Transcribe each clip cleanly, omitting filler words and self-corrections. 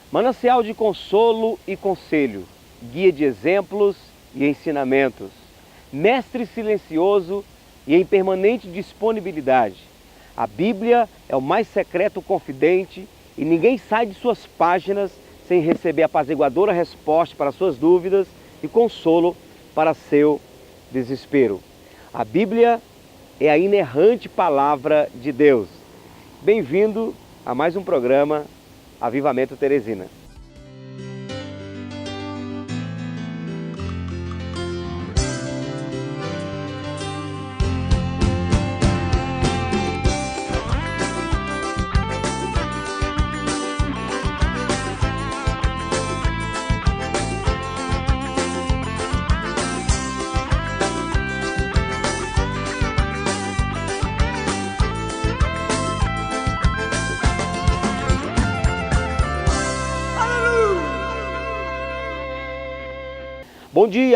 Manancial de consolo e conselho, guia de exemplos e ensinamentos, mestre silencioso e em permanente disponibilidade. A Bíblia é o mais secreto confidente e ninguém sai de suas páginas sem receber apaziguadora resposta para suas dúvidas e consolo para seu desespero. A Bíblia é a inerrante palavra de Deus. Bem-vindo a mais um programa Avivamento Teresina.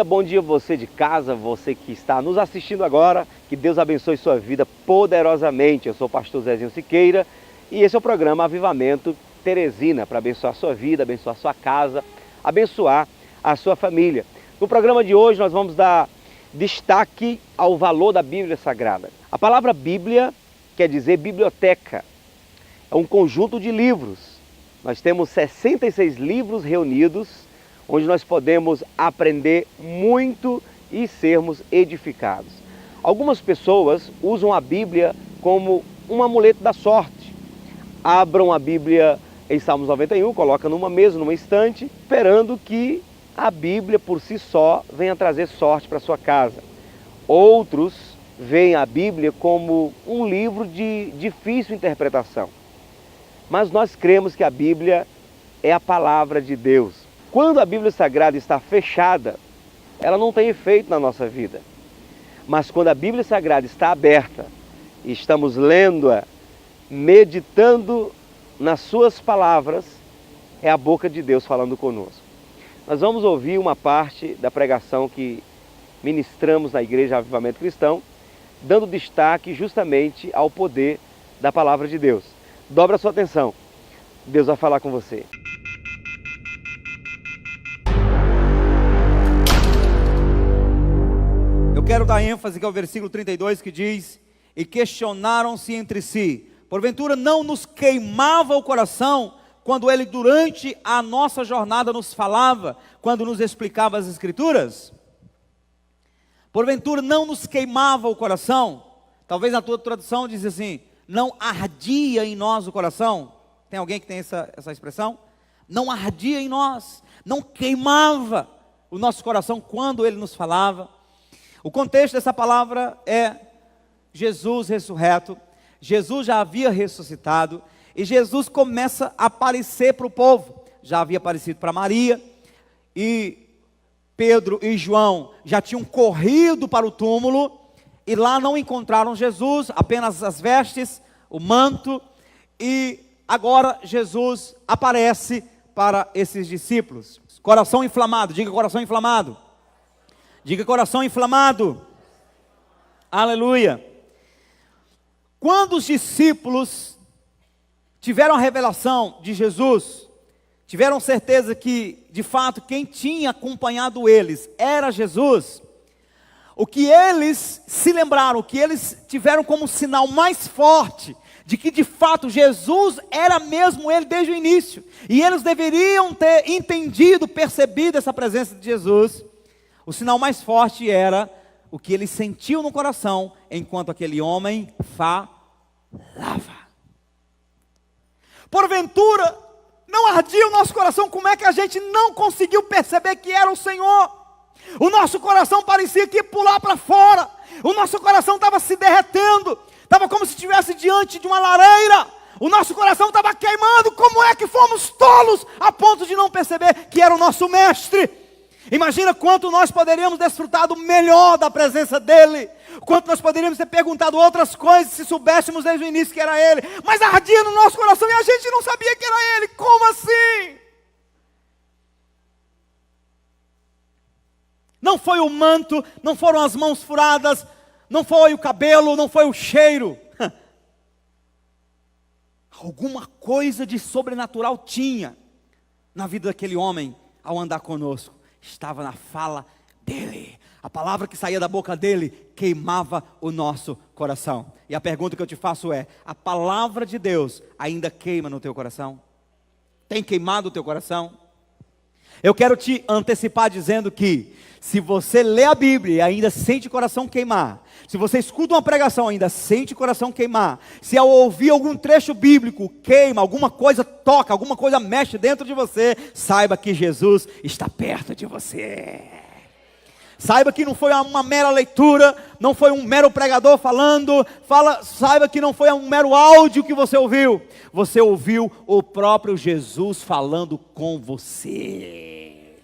Bom dia você de casa, você que está nos assistindo agora, que Deus abençoe sua vida poderosamente. Eu sou o pastor Zezinho Siqueira e esse é o programa Avivamento Teresina, para abençoar a sua vida, abençoar a sua casa, abençoar a sua família. No programa de hoje nós vamos dar destaque ao valor da Bíblia Sagrada. A palavra Bíblia quer dizer biblioteca, é um conjunto de livros. Nós temos 66 livros reunidos, onde nós podemos aprender muito e sermos edificados. Algumas pessoas usam a Bíblia como um amuleto da sorte. Abram a Bíblia em Salmos 91, colocam numa mesa, numa estante, esperando que a Bíblia por si só venha trazer sorte para sua casa. Outros veem a Bíblia como um livro de difícil interpretação. Mas nós cremos que a Bíblia é a palavra de Deus. Quando a Bíblia Sagrada está fechada, ela não tem efeito na nossa vida. Mas quando a Bíblia Sagrada está aberta e estamos lendo-a, meditando nas suas palavras, é a boca de Deus falando conosco. Nós vamos ouvir uma parte da pregação que ministramos na Igreja Avivamento Cristão, dando destaque justamente ao poder da palavra de Deus. Dobra a sua atenção. Deus vai falar com você. Eu quero dar ênfase que é o versículo 32 que diz: e questionaram-se entre si, porventura não nos queimava o coração quando ele durante a nossa jornada nos falava, quando nos explicava as Escrituras? Porventura não nos queimava o coração? Talvez na tua tradução diz assim: não ardia em nós o coração? Tem alguém que tem essa expressão? Não ardia em nós, não queimava o nosso coração quando ele nos falava. O contexto dessa palavra é Jesus ressurreto. Jesus já havia ressuscitado e Jesus começa a aparecer para o povo. Já havia aparecido para Maria e Pedro e João já tinham corrido para o túmulo e lá não encontraram Jesus, apenas as vestes, o manto, e agora Jesus aparece para esses discípulos. Coração inflamado, diga coração inflamado. Diga coração inflamado. Aleluia. Quando os discípulos tiveram a revelação de Jesus, tiveram certeza que, de fato, quem tinha acompanhado eles era Jesus, o que eles se lembraram, o que eles tiveram como sinal mais forte de que de fato Jesus era mesmo ele desde o início, e eles deveriam ter entendido, percebido essa presença de Jesus. O sinal mais forte era o que ele sentiu no coração enquanto aquele homem falava. Porventura, não ardia o nosso coração? Como é que a gente não conseguiu perceber que era o Senhor? O nosso coração parecia que ia pular para fora. O nosso coração estava se derretendo. Estava como se estivesse diante de uma lareira. O nosso coração estava queimando. Como é que fomos tolos a ponto de não perceber que era o nosso mestre? Imagina quanto nós poderíamos desfrutar do melhor da presença dele. Quanto nós poderíamos ter perguntado outras coisas se soubéssemos desde o início que era ele. Mas ardia no nosso coração e a gente não sabia que era ele. Como assim? Não foi o manto, não foram as mãos furadas, não foi o cabelo, não foi o cheiro. Alguma coisa de sobrenatural tinha. na vida daquele homem ao andar conosco? Estava na fala dele. A palavra que saía da boca dele queimava o nosso coração. E a pergunta que eu te faço é: a palavra de Deus ainda queima no teu coração? Tem queimado o teu coração? Eu quero te antecipar dizendo que, se você lê a Bíblia e ainda sente o coração queimar, se você escuta uma pregação e ainda sente o coração queimar, se ao ouvir algum trecho bíblico queima, alguma coisa toca, alguma coisa mexe dentro de você, saiba que Jesus está perto de você. Saiba que não foi uma mera leitura, não foi um mero pregador falando, saiba que não foi um mero áudio que você ouviu. Você ouviu o próprio Jesus falando com você.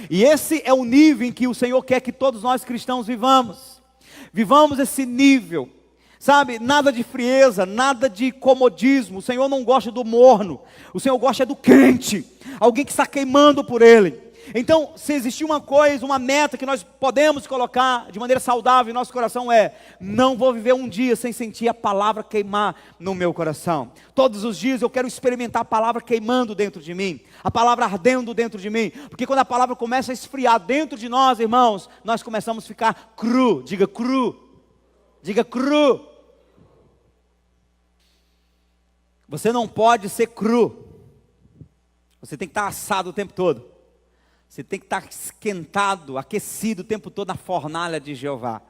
E esse é o nível em que o Senhor quer que todos nós cristãos vivamos. Vivamos esse nível, sabe? Nada de frieza, nada de comodismo. O Senhor não gosta do morno, o Senhor gosta do crente, alguém que está queimando por Ele. Então, se existir uma coisa, uma meta que nós podemos colocar de maneira saudável em nosso coração é: não vou viver um dia sem sentir a palavra queimar no meu coração. Todos os dias eu quero experimentar a palavra queimando dentro de mim, a palavra ardendo dentro de mim, porque quando a palavra começa a esfriar dentro de nós, irmãos, nós começamos a ficar cru. Diga cru, diga cru. Você não pode ser cru, você tem que estar assado o tempo todo. Você tem que estar esquentado, aquecido o tempo todo na fornalha de Jeová.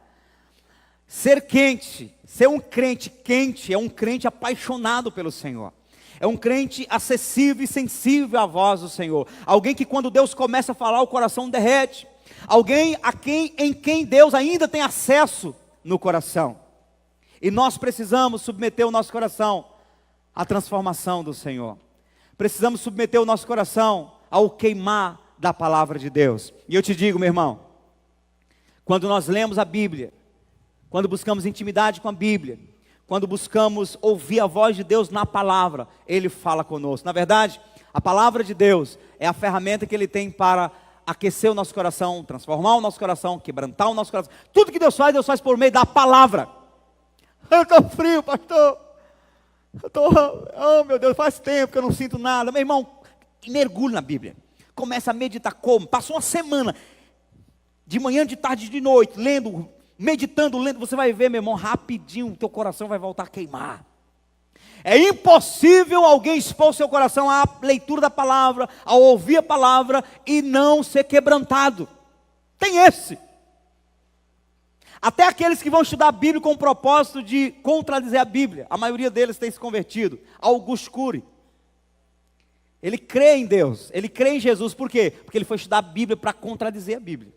Ser quente, ser um crente quente, é um crente apaixonado pelo Senhor. É um crente acessível e sensível à voz do Senhor. Alguém que quando Deus começa a falar, o coração derrete. Alguém em quem Deus ainda tem acesso no coração. E nós precisamos submeter o nosso coração à transformação do Senhor. Precisamos submeter o nosso coração ao queimar da palavra de Deus. E eu te digo, meu irmão, quando nós lemos a Bíblia, quando buscamos intimidade com a Bíblia, quando buscamos ouvir a voz de Deus na palavra, Ele fala conosco. Na verdade, a palavra de Deus é a ferramenta que Ele tem para aquecer o nosso coração, transformar o nosso coração, quebrantar o nosso coração. Tudo que Deus faz por meio da palavra. Eu estou frio, pastor. Oh meu Deus, faz tempo que eu não sinto nada. Meu irmão, mergulhe na Bíblia. Começa a meditar como? Passou uma semana, de manhã, de tarde, de noite, lendo, meditando, lendo, você vai ver, meu irmão, rapidinho, o teu coração vai voltar a queimar. É impossível alguém expor o seu coração à leitura da palavra, ao ouvir a palavra e não ser quebrantado. Tem esse. Até aqueles que vão estudar a Bíblia com o propósito de contradizer a Bíblia, a maioria deles tem se convertido. Augusto Cury. Ele crê em Deus, ele crê em Jesus, por quê? Porque ele foi estudar a Bíblia para contradizer a Bíblia.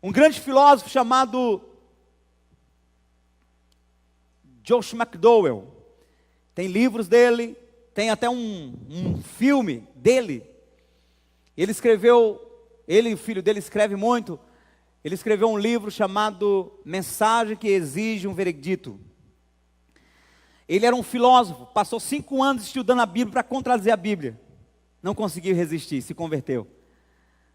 Um grande filósofo chamado Josh McDowell, tem livros dele, tem até um filme dele. Ele e o filho dele escreve muito. Ele escreveu um livro chamado Mensagem que Exige um Veredito. Ele era um filósofo, passou 5 anos estudando a Bíblia para contradizer a Bíblia. Não conseguiu resistir, se converteu.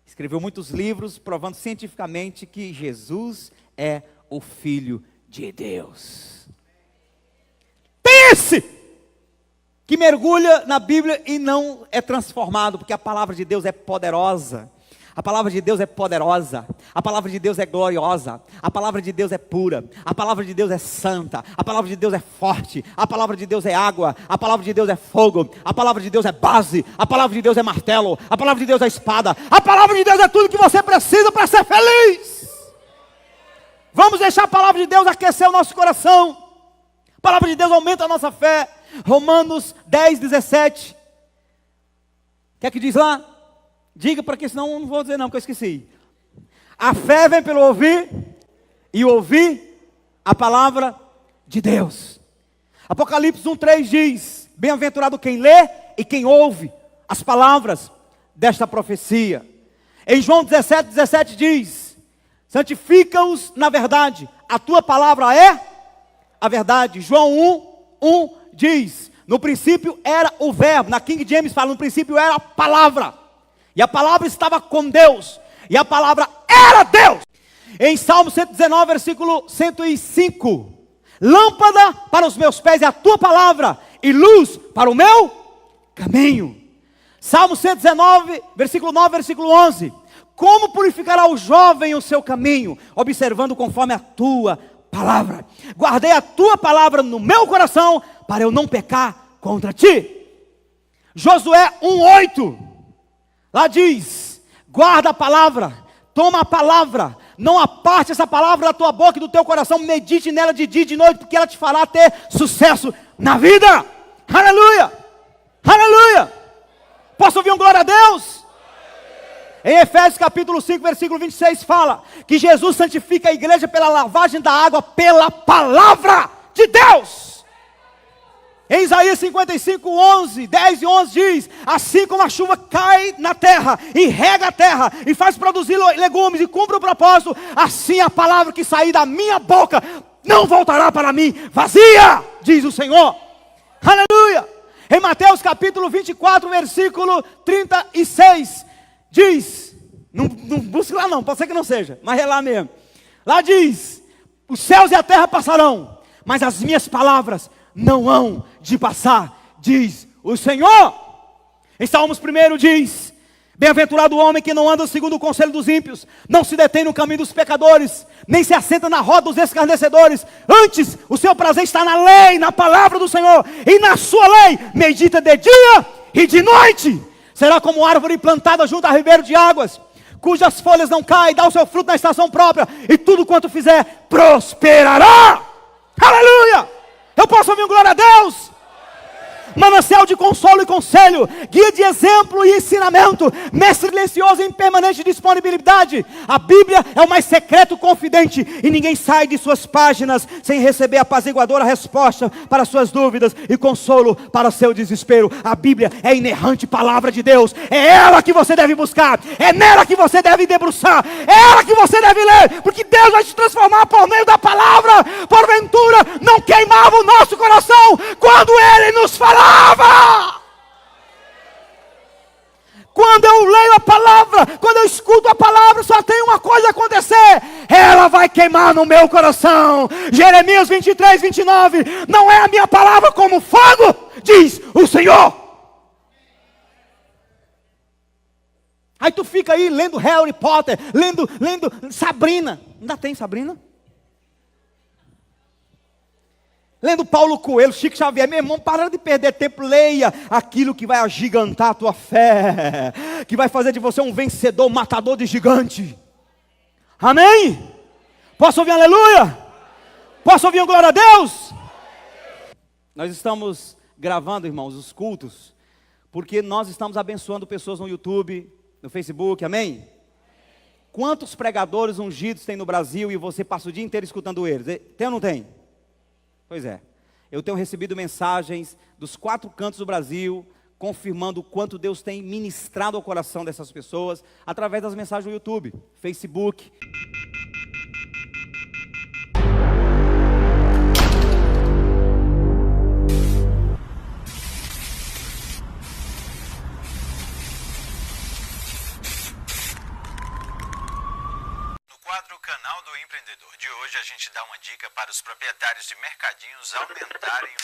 Escreveu muitos livros provando cientificamente que Jesus é o Filho de Deus. Pense! Que mergulha na Bíblia e não é transformado, porque a palavra de Deus é poderosa. A palavra de Deus é poderosa, a palavra de Deus é gloriosa, a palavra de Deus é pura, a palavra de Deus é santa, a palavra de Deus é forte, a palavra de Deus é água, a palavra de Deus é fogo, a palavra de Deus é base, a palavra de Deus é martelo, a palavra de Deus é espada, a palavra de Deus é tudo que você precisa para ser feliz. Vamos deixar a palavra de Deus aquecer o nosso coração. A palavra de Deus aumenta a nossa fé. Romanos 10, 17. O que é que diz lá? Diga, porque senão eu não vou dizer não, porque eu esqueci. A fé vem pelo ouvir, e ouvir a palavra de Deus. Apocalipse 1:3 diz: bem-aventurado quem lê e quem ouve as palavras desta profecia. Em João 17:17 diz: santifica-os na verdade, a tua palavra é a verdade. João 1:1 diz: no princípio era o verbo. Na King James fala: no princípio era a palavra. E a palavra estava com Deus, e a palavra era Deus. Em Salmo 119, versículo 105: lâmpada para os meus pés é a tua palavra, e luz para o meu caminho. Salmo 119, versículo 9, versículo 11. Como purificará o jovem o seu caminho? Observando conforme a tua palavra. Guardei a tua palavra no meu coração, para eu não pecar contra ti. Josué 1:8. Lá diz: guarda a palavra, toma a palavra, não aparte essa palavra da tua boca e do teu coração, medite nela de dia e de noite, porque ela te fará ter sucesso na vida. Aleluia, aleluia. Posso ouvir um glória a Deus? Em Efésios capítulo 5, versículo 26 fala que Jesus santifica a igreja pela lavagem da água, pela palavra de Deus. Em Isaías 55, 11, 10 e 11 diz: assim como a chuva cai na terra e rega a terra e faz produzir legumes e cumpre o propósito, assim a palavra que sair da minha boca não voltará para mim vazia, diz o Senhor. Aleluia. Em Mateus capítulo 24, versículo 36, diz, não busque lá não, pode ser que não seja, mas é lá mesmo. Lá diz: os céus e a terra passarão, mas as minhas palavras não hão de passar, diz o Senhor. Em Salmos 1 diz: bem-aventurado o homem que não anda segundo o conselho dos ímpios, não se detém no caminho dos pecadores, nem se assenta na roda dos escarnecedores. Antes, o seu prazer está na lei, na palavra do Senhor, e na sua lei medita de dia e de noite. Será como árvore plantada junto a ribeiro de águas, cujas folhas não caem, dá o seu fruto na estação própria, e tudo quanto fizer prosperará. Aleluia. Eu posso ouvir um glória a Deus? Manancial de consolo e conselho, guia de exemplo e ensinamento, mestre silencioso em permanente disponibilidade. A Bíblia é o mais secreto confidente, e ninguém sai de suas páginas sem receber apaziguadora resposta para suas dúvidas e consolo para seu desespero. A Bíblia é a inerrante palavra de Deus, é ela que você deve buscar, é nela que você deve debruçar, é ela que você deve ler, porque Deus vai te transformar por meio da palavra. Porventura não queimava o nosso coração quando Ele nos falava. Quando eu leio a palavra, quando eu escuto a palavra, só tem uma coisa a acontecer: ela vai queimar no meu coração. Jeremias 23, 29, não é a minha palavra como fogo, diz o Senhor. Aí tu fica aí lendo Harry Potter, lendo Sabrina. Ainda tem Sabrina? Lendo Paulo Coelho, Chico Xavier. Meu irmão, para de perder tempo, leia aquilo que vai agigantar a tua fé, que vai fazer de você um vencedor, matador de gigante. Amém? Posso ouvir aleluia? Posso ouvir um glória a Deus? Nós estamos gravando, irmãos, os cultos, porque nós estamos abençoando pessoas no YouTube, no Facebook, amém? Quantos pregadores ungidos tem no Brasil e você passa o dia inteiro escutando eles? Tem ou não tem? Pois é, eu tenho recebido mensagens dos 4 cantos do Brasil, confirmando o quanto Deus tem ministrado ao coração dessas pessoas, através das mensagens do YouTube, Facebook. No canal do empreendedor de hoje, a gente dá uma dica para os proprietários de mercadinhos aumentarem.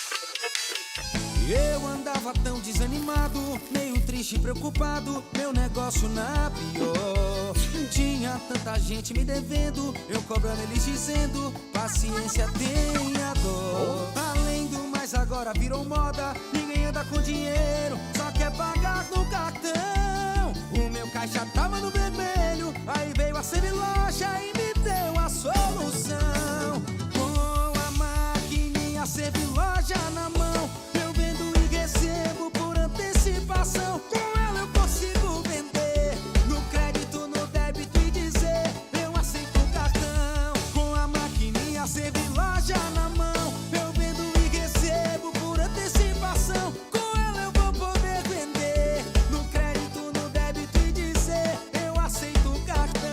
Eu andava tão desanimado, meio triste e preocupado, meu negócio na pior. Tinha tanta gente me devendo, eu cobrando eles dizendo, paciência tenha dor. Além do mais agora virou moda, ninguém anda com dinheiro, só quer pagar no cartão. O meu caixa tava no vermelho, aí veio a Semiloja e me deu a solução. Com a maquininha Semiloja na mão, eu vendo e recebo por antecipação. Com ela eu consigo vender no crédito, no débito e dizer, eu aceito o cartão. Com a maquininha Semiloja na mão, eu vendo e recebo por antecipação. Com ela eu vou poder vender no crédito, no débito e dizer, eu aceito o cartão.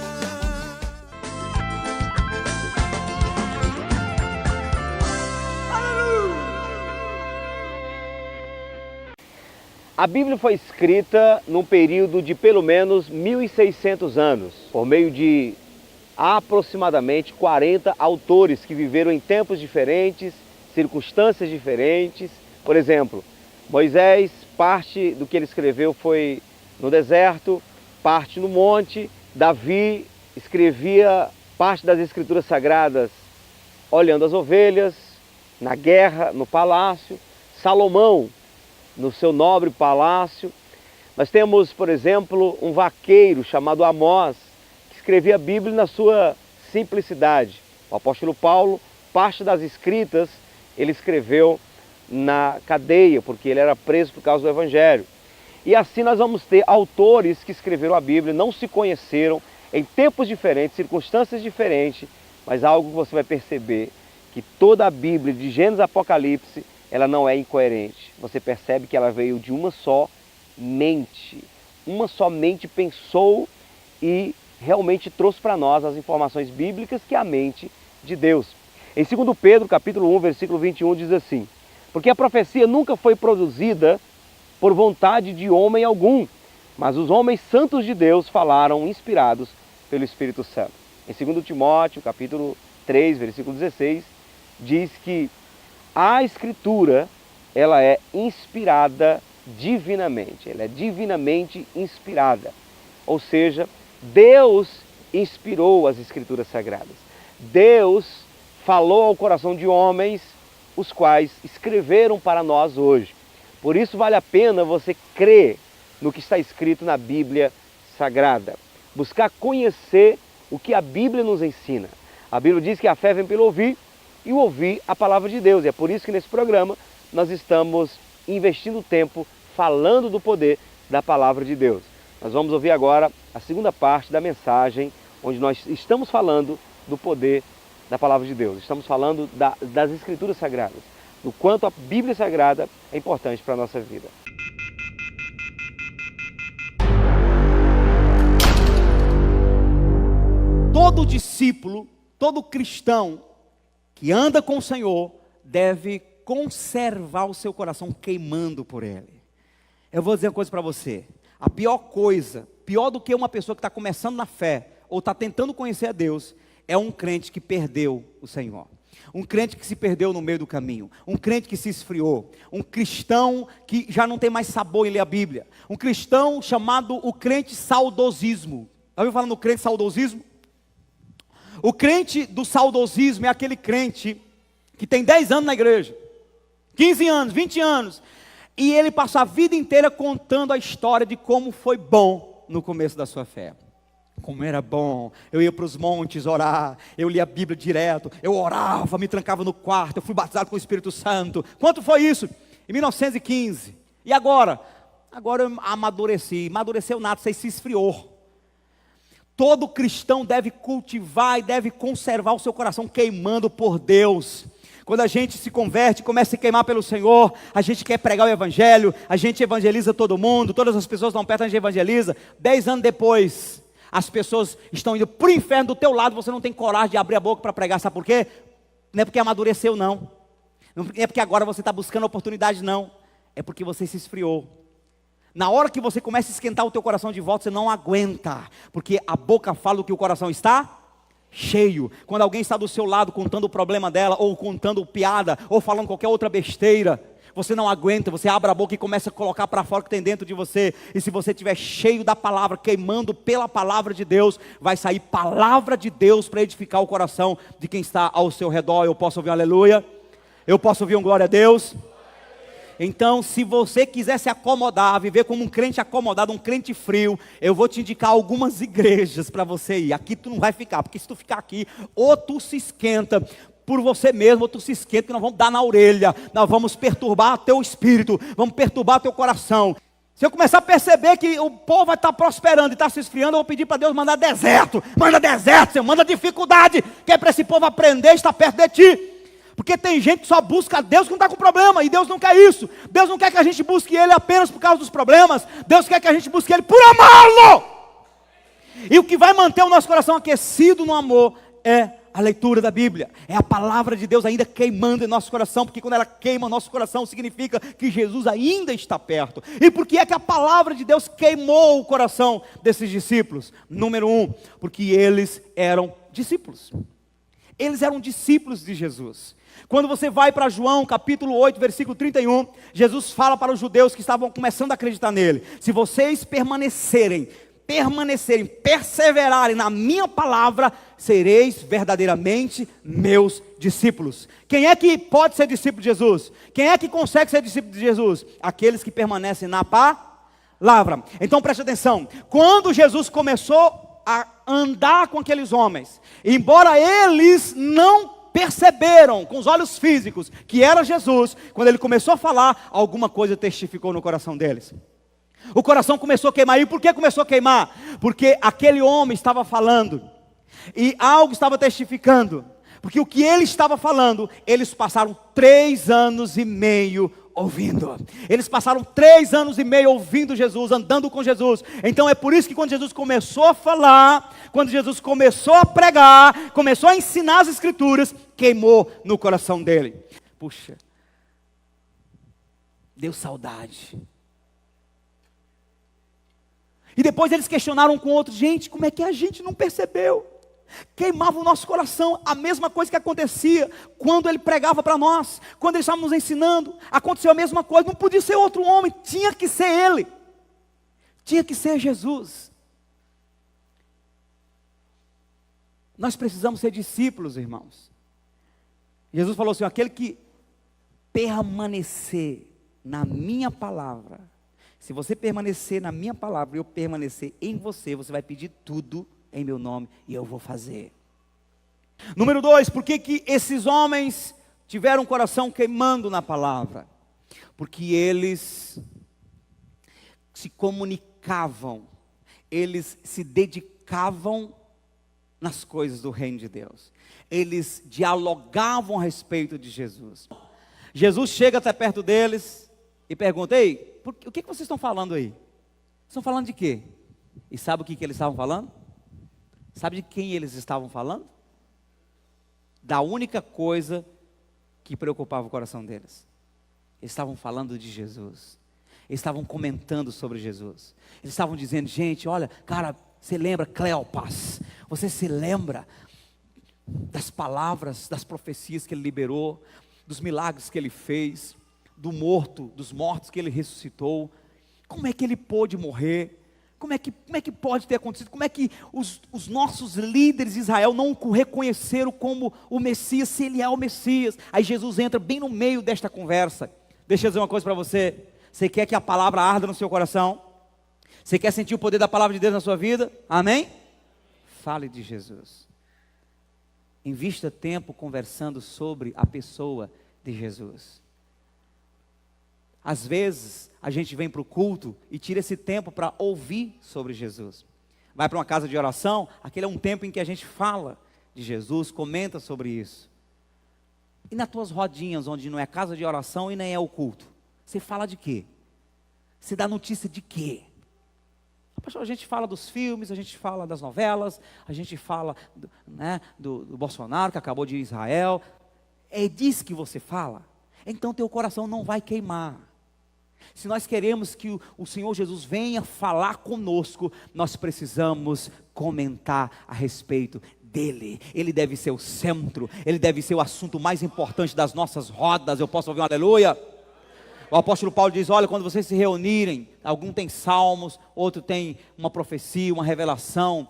A Bíblia foi escrita num período de pelo menos 1.600 anos, por meio de aproximadamente 40 autores que viveram em tempos diferentes, circunstâncias diferentes. Por exemplo, Moisés parte do que ele escreveu foi no deserto, parte no monte. Davi escrevia parte das escrituras sagradas olhando as ovelhas, na guerra, no palácio. Salomão, no seu nobre palácio. Nós temos, por exemplo, um vaqueiro chamado Amós, que escrevia a Bíblia na sua simplicidade. O apóstolo Paulo, parte das escritas, ele escreveu na cadeia, porque ele era preso por causa do Evangelho. E assim nós vamos ter autores que escreveram a Bíblia, não se conheceram, em tempos diferentes, circunstâncias diferentes, mas algo que você vai perceber, que toda a Bíblia, de Gênesis a Apocalipse, ela não é incoerente. Você percebe que ela veio de uma só mente. Uma só mente pensou e realmente trouxe para nós as informações bíblicas que é a mente de Deus. Em 2 Pedro, capítulo 1, versículo 21, diz assim: porque a profecia nunca foi produzida por vontade de homem algum, mas os homens santos de Deus falaram inspirados pelo Espírito Santo. Em 2 Timóteo, capítulo 3, versículo 16, diz que a Escritura, ela é inspirada divinamente, ela é divinamente inspirada. Ou seja, Deus inspirou as Escrituras Sagradas. Deus falou ao coração de homens, os quais escreveram para nós hoje. Por isso vale a pena você crer no que está escrito na Bíblia Sagrada. Buscar conhecer o que a Bíblia nos ensina. A Bíblia diz que a fé vem pelo ouvir e o ouvir a palavra de Deus. E é por isso que nesse programa nós estamos investindo tempo falando do poder da palavra de Deus. Nós vamos ouvir agora a segunda parte da mensagem, onde nós estamos falando do poder da palavra de Deus. Estamos falando das Escrituras Sagradas, do quanto a Bíblia Sagrada é importante para a nossa vida. Todo discípulo, todo cristão que anda com o Senhor deve conservar o seu coração queimando por Ele. Eu vou dizer uma coisa para você: a pior coisa, pior do que uma pessoa que está começando na fé ou está tentando conhecer a Deus, é um crente que perdeu o Senhor. Um crente que se perdeu no meio do caminho, um crente que se esfriou, um cristão que já não tem mais sabor em ler a Bíblia, um cristão chamado o crente saudosismo. Já ouviu falar no crente saudosismo? O crente do saudosismo é aquele crente que tem 10 anos na igreja, 15 anos, 20 anos, e ele passa a vida inteira contando a história de como foi bom no começo da sua fé. Como era bom, eu ia para os montes orar, eu lia a Bíblia direto, eu orava, me trancava no quarto, eu fui batizado com o Espírito Santo. Quanto foi isso? Em 1915. E agora? Agora eu amadureci. Amadureceu nada, você se esfriou. Todo cristão deve cultivar e deve conservar o seu coração queimando por Deus. Quando a gente se converte, começa a se queimar pelo Senhor, a gente quer pregar o Evangelho, a gente evangeliza todo mundo, todas as pessoas estão perto, a gente evangeliza. 10 anos depois, as pessoas estão indo para o inferno do teu lado, você não tem coragem de abrir a boca para pregar, sabe por quê? Não é porque amadureceu, não. Não é porque agora você está buscando oportunidade, não. É porque você se esfriou. Na hora que você começa a esquentar o teu coração de volta, você não aguenta, porque a boca fala o que o coração está cheio. Quando alguém está do seu lado contando o problema dela, ou contando piada, ou falando qualquer outra besteira, você não aguenta, você abre a boca e começa a colocar para fora o que tem dentro de você. E se você estiver cheio da palavra, queimando pela palavra de Deus, vai sair palavra de Deus para edificar o coração de quem está ao seu redor. Eu posso ouvir um aleluia? Eu posso ouvir um glória a Deus? Então, se você quiser se acomodar, viver como um crente acomodado, um crente frio, eu vou te indicar algumas igrejas para você ir. Aqui tu não vai ficar, porque se tu ficar aqui, ou tu se esquenta por você mesmo, ou tu se esquenta, que nós vamos dar na orelha, nós vamos perturbar teu espírito, vamos perturbar teu coração. Se eu começar a perceber que o povo vai estar prosperando e está se esfriando, eu vou pedir para Deus mandar deserto, Senhor, manda dificuldade, que é para esse povo aprender a estar perto de Ti. Porque tem gente que só busca a Deus quando está com problema, e Deus não quer isso. Deus não quer que a gente busque Ele apenas por causa dos problemas, Deus quer que a gente busque Ele por amá-lo. E o que vai manter o nosso coração aquecido no amor é a leitura da Bíblia, é a palavra de Deus ainda queimando em nosso coração, porque quando ela queima nosso coração, significa que Jesus ainda está perto. E por que é que a palavra de Deus queimou o coração desses discípulos? Número 1, porque eles eram discípulos. Eles eram discípulos de Jesus. Quando você vai para João capítulo 8, versículo 31, Jesus fala para os judeus que estavam começando a acreditar nele: se vocês permanecerem, perseverarem na minha palavra, sereis verdadeiramente meus discípulos. Quem é que pode ser discípulo de Jesus? Quem é que consegue ser discípulo de Jesus? Aqueles que permanecem na palavra. Então preste atenção, quando Jesus começou a andar com aqueles homens, embora eles não perceberam com os olhos físicos que era Jesus, quando ele começou a falar, alguma coisa testificou no coração deles. O coração começou a queimar. E por que começou a queimar? Porque aquele homem estava falando e algo estava testificando. Porque o que ele estava falando, eles passaram 3 anos e meio ouvindo. Eles passaram 3 anos e meio ouvindo Jesus, andando com Jesus. Então é por isso que quando Jesus começou a falar, quando Jesus começou a pregar, começou a ensinar as escrituras, queimou no coração dele. Puxa, deu saudade. E depois eles questionaram um com o outro: gente, como é que a gente não percebeu? Queimava o nosso coração, a mesma coisa que acontecia quando ele pregava para nós, quando ele estava nos ensinando, aconteceu a mesma coisa. Não podia ser outro homem, tinha que ser ele, tinha que ser Jesus. Nós precisamos ser discípulos, irmãos. Jesus falou assim: aquele que permanecer na minha palavra, se você permanecer na minha palavra e eu permanecer em você, você vai pedir tudo em meu nome e eu vou fazer. Número 2, por que esses homens tiveram o coração queimando na palavra? Porque eles se comunicavam, eles se dedicavam nas coisas do reino de Deus, eles dialogavam a respeito de Jesus. Jesus chega até perto deles e pergunta: ei, o que vocês estão falando aí? Estão falando de quê? E sabe o que eles estavam falando? Sabe de quem eles estavam falando? Da única coisa que preocupava o coração deles. Eles estavam falando de Jesus. Eles estavam comentando sobre Jesus. Eles estavam dizendo: gente, olha, cara, você lembra Cleopas? Você se lembra das palavras, das profecias que ele liberou, dos milagres que ele fez, dos mortos que ele ressuscitou? Como é que ele pôde morrer? Como é que pode ter acontecido? Como é que os nossos líderes de Israel não o reconheceram como o Messias, se ele é o Messias? Aí Jesus entra bem no meio desta conversa. Deixa eu dizer uma coisa para você. Você quer que a palavra arda no seu coração? Você quer sentir o poder da palavra de Deus na sua vida? Amém? Fale de Jesus. Invista tempo conversando sobre a pessoa de Jesus. Às vezes, a gente vem para o culto e tira esse tempo para ouvir sobre Jesus. Vai para uma casa de oração, aquele é um tempo em que a gente fala de Jesus, comenta sobre isso. E nas tuas rodinhas, onde não é casa de oração e nem é o culto, você fala de quê? Você dá notícia de quê? Pastor, a gente fala dos filmes, a gente fala das novelas, a gente fala do Bolsonaro que acabou de ir a Israel. É disso que você fala? Então teu coração não vai queimar. Se nós queremos que o Senhor Jesus venha falar conosco, nós precisamos comentar a respeito dele. Ele deve ser o centro, ele deve ser o assunto mais importante das nossas rodas. Eu posso ouvir um aleluia? O apóstolo Paulo diz: olha, quando vocês se reunirem, algum tem salmos, outro tem uma profecia, uma revelação,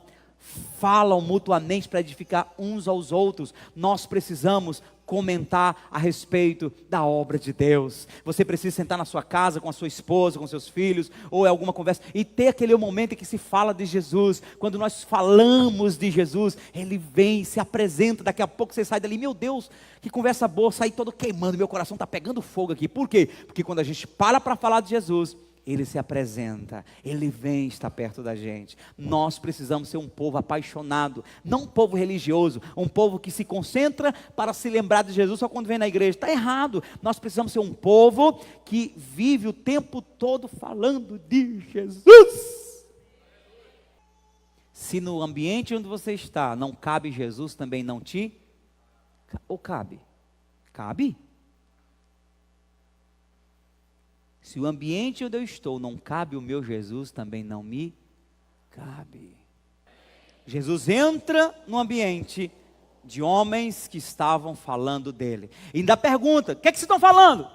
falam mutuamente para edificar uns aos outros. Nós precisamos comentar a respeito da obra de Deus. Você precisa sentar na sua casa com a sua esposa, com seus filhos, ou em alguma conversa, e ter aquele momento em que se fala de Jesus. Quando nós falamos de Jesus, ele vem, se apresenta. Daqui a pouco você sai dali: meu Deus, que conversa boa, saí todo queimando, meu coração está pegando fogo aqui. Por quê? Porque quando a gente para falar de Jesus, ele se apresenta, ele vem estar perto da gente. Nós precisamos ser um povo apaixonado, não um povo religioso, um povo que se concentra para se lembrar de Jesus só quando vem na igreja. Está errado. Nós precisamos ser um povo que vive o tempo todo falando de Jesus. Se no ambiente onde você está não cabe Jesus, também não te... Ou cabe? Cabe? Se o ambiente onde eu estou não cabe o meu Jesus, também não me cabe. Jesus entra no ambiente de homens que estavam falando dele. E ainda pergunta: o que é que vocês estão falando?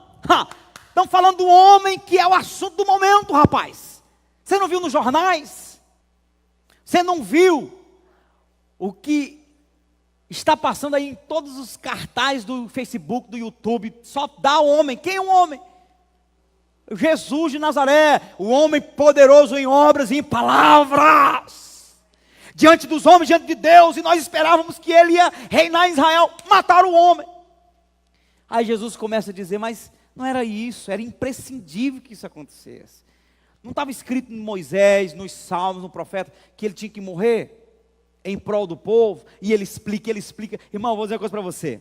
Estão falando do homem que é o assunto do momento, rapaz. Você não viu nos jornais? Você não viu o que está passando aí em todos os cartazes do Facebook, do YouTube? Só dá homem. Quem é o homem? Jesus de Nazaré, o homem poderoso em obras e em palavras, diante dos homens, diante de Deus, e nós esperávamos que ele ia reinar em Israel, matar o homem. Aí Jesus começa a dizer: mas não era isso, era imprescindível que isso acontecesse. Não estava escrito em Moisés, nos Salmos, no profeta, que ele tinha que morrer em prol do povo? E ele explica. Irmão, eu vou dizer uma coisa para você.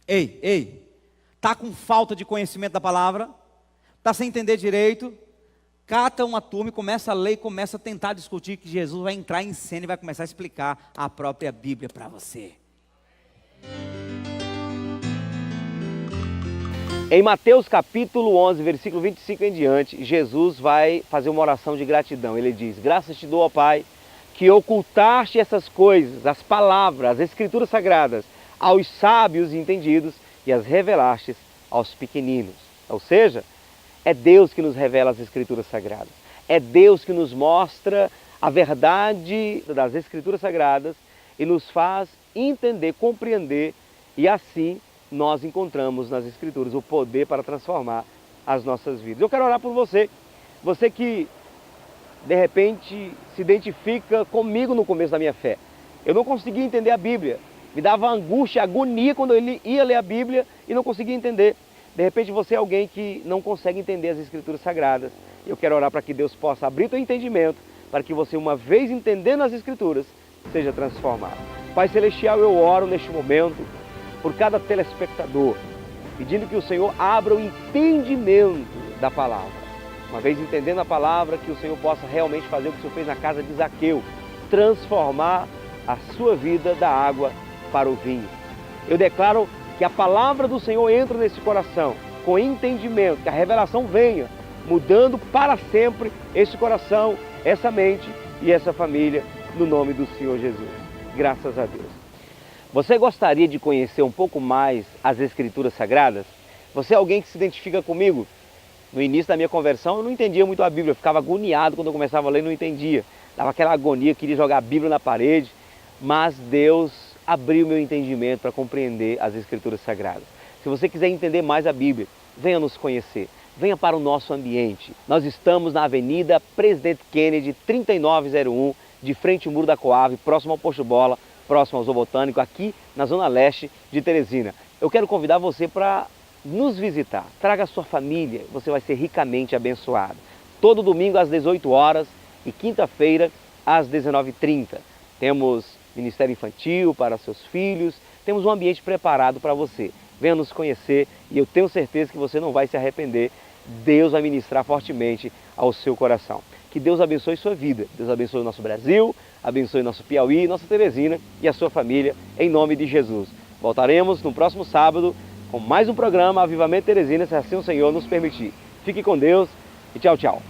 Ei, está com falta de conhecimento da palavra? Está sem entender direito? Cata uma turma e começa a ler, começa a tentar discutir, que Jesus vai entrar em cena e vai começar a explicar a própria Bíblia para você. Em Mateus capítulo 11, versículo 25 em diante, Jesus vai fazer uma oração de gratidão. Ele diz: graças te dou, ó Pai, que ocultaste essas coisas, as palavras, as escrituras sagradas, aos sábios e entendidos, e as revelaste aos pequeninos. Ou seja, é Deus que nos revela as escrituras sagradas. É Deus que nos mostra a verdade das escrituras sagradas e nos faz entender, compreender, e assim nós encontramos nas escrituras o poder para transformar as nossas vidas. Eu quero orar por você, você que de repente se identifica comigo no começo da minha fé. Eu não conseguia entender a Bíblia, me dava angústia, agonia quando eu ia ler a Bíblia e não conseguia entender. De repente você é alguém que não consegue entender as escrituras sagradas. Eu quero orar para que Deus possa abrir teu entendimento, para que você, uma vez entendendo as escrituras, seja transformado. Pai Celestial, eu oro neste momento por cada telespectador, pedindo que o Senhor abra o entendimento da palavra. Uma vez entendendo a palavra, que o Senhor possa realmente fazer o que o Senhor fez na casa de Zaqueu, transformar a sua vida da água para o vinho. Eu declaro que a palavra do Senhor entre nesse coração com entendimento, que a revelação venha, mudando para sempre esse coração, essa mente e essa família, no nome do Senhor Jesus. Graças a Deus. Você gostaria de conhecer um pouco mais as Escrituras Sagradas? Você é alguém que se identifica comigo? No início da minha conversão eu não entendia muito a Bíblia, eu ficava agoniado quando eu começava a ler, não entendia. Dava aquela agonia, queria jogar a Bíblia na parede, mas Deus abriu meu entendimento para compreender as Escrituras Sagradas. Se você quiser entender mais a Bíblia, venha nos conhecer, venha para o nosso ambiente. Nós estamos na Avenida Presidente Kennedy, 3901, de frente ao Muro da Coab, próximo ao Posto Bola, próximo ao Zoo Botânico, aqui na Zona Leste de Teresina. Eu quero convidar você para nos visitar. Traga a sua família, você vai ser ricamente abençoado. Todo domingo às 18 horas e quinta-feira às 19h30. Temos Ministério Infantil para seus filhos, temos um ambiente preparado para você. Venha nos conhecer e eu tenho certeza que você não vai se arrepender. Deus vai ministrar fortemente ao seu coração. Que Deus abençoe sua vida, Deus abençoe o nosso Brasil, abençoe nosso Piauí, nossa Teresina e a sua família, em nome de Jesus. Voltaremos no próximo sábado com mais um programa Avivamento Teresina, se assim o Senhor nos permitir. Fique com Deus e tchau, tchau.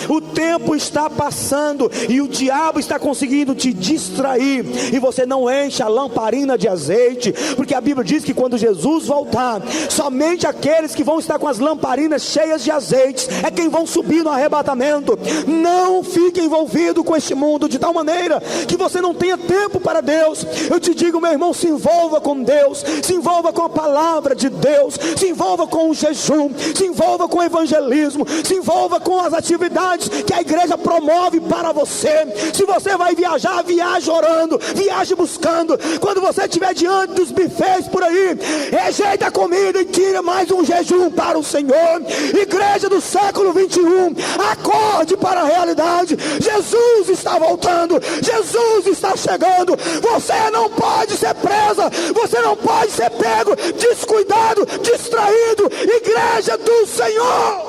O tempo está passando e o diabo está conseguindo te distrair e você não enche a lamparina de azeite, porque a Bíblia diz que quando Jesus voltar, somente aqueles que vão estar com as lamparinas cheias de azeite é quem vão subir no arrebatamento. Não fique envolvido com este mundo de tal maneira que você não tenha tempo para Deus. Eu te digo, meu irmão, se envolva com Deus, se envolva com a palavra de Deus, se envolva com o jejum, se envolva com o evangelismo, se envolva com as atividades que a igreja promove para você. Se você vai viajar, viaje orando, viaje buscando. Quando você estiver diante dos bufês por aí, rejeita a comida e tira mais um jejum para o Senhor. Igreja do século 21, acorde para a realidade. Jesus está voltando, Jesus está chegando. Você não pode ser presa, você não pode ser pego, descuidado, distraído. Igreja do Senhor,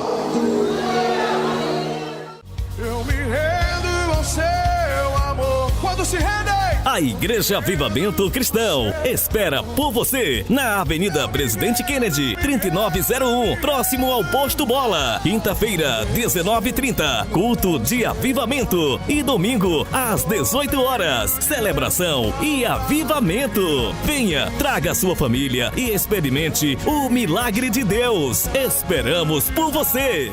eu me rendo ao seu amor. Quando se rendem, A Igreja Avivamento Cristão espera por você na Avenida Presidente Kennedy, 3901, próximo ao Posto Bola. Quinta-feira, 19h30, culto de avivamento. E domingo, às 18 horas, celebração e avivamento. Venha, traga sua família e experimente o milagre de Deus. Esperamos por você.